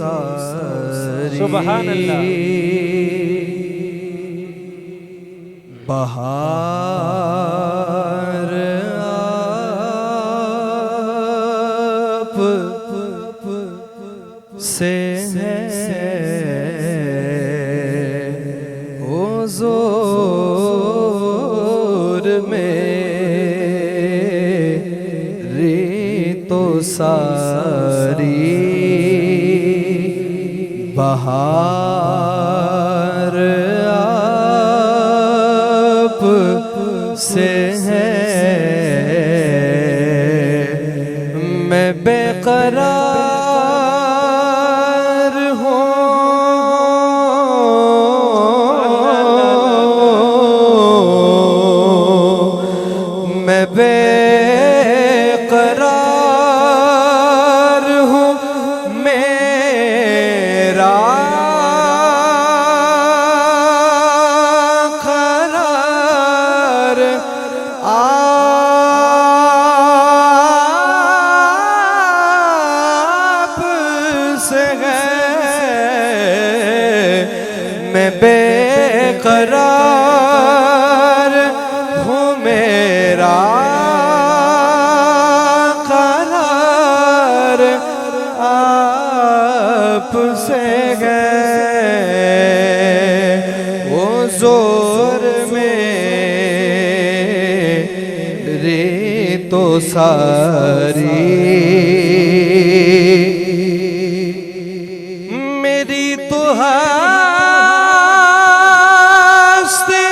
ساری سبحان اللہ بہار آپ سے ہے حضور میری تو ساری بہار آپ سے ہے میں بے قرار ہوں میں بے قرار ہوں میرا قرار آپ سے ہے میں بے قرار ہوں میرا قرار آپ سے ہے حضور میری تو ساری میری تو ہستی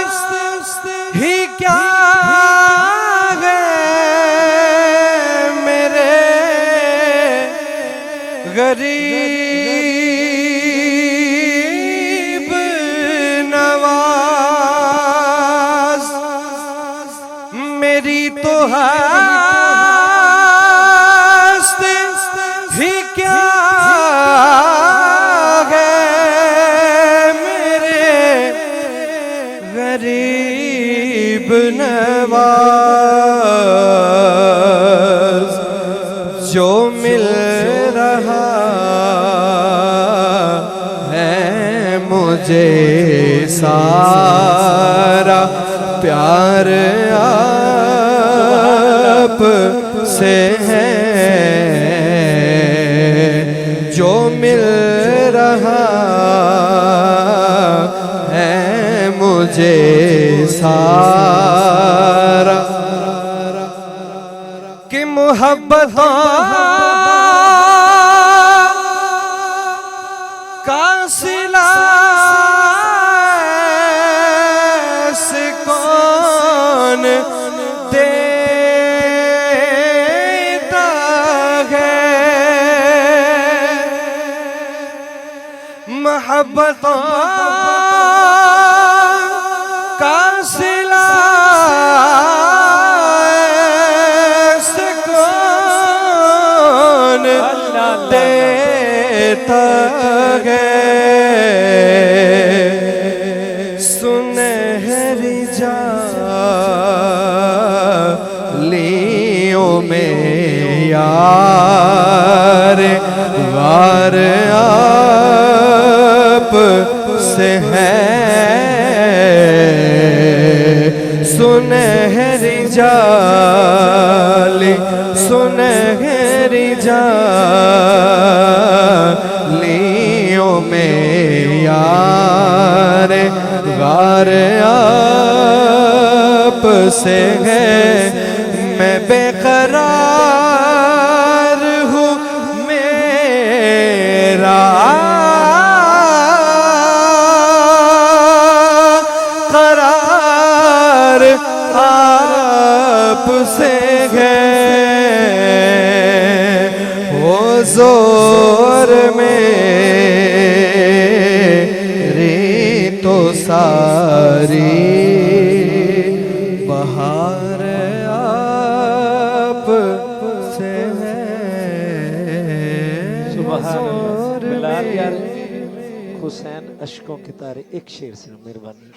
ہی کیا ہے میرے غریب نواز میری تو ہستی ہی کیا ہے میرے غریب نواز جو مل رہا ہے مجھے سارا پیار آپ سے ہے جو مل رہا ہے مجھے سارا کہ محبتوں کا صلہ سے کون دیتا ہے محبتوں کا صلہ سے کون دیتا ہے سنہری جالیوں میں یار غار آپ سے ہے سنہری جالی سنہری جالیوں میں یار غار آپ سے ہے میں بے قرار ہوں میرا قرار آپ سے ہے حضور میری تو ساری بہار آپ سے ہے سبحان اللہ بلال یار حسین اشکوں کے تارے ایک شعر سے مہربانی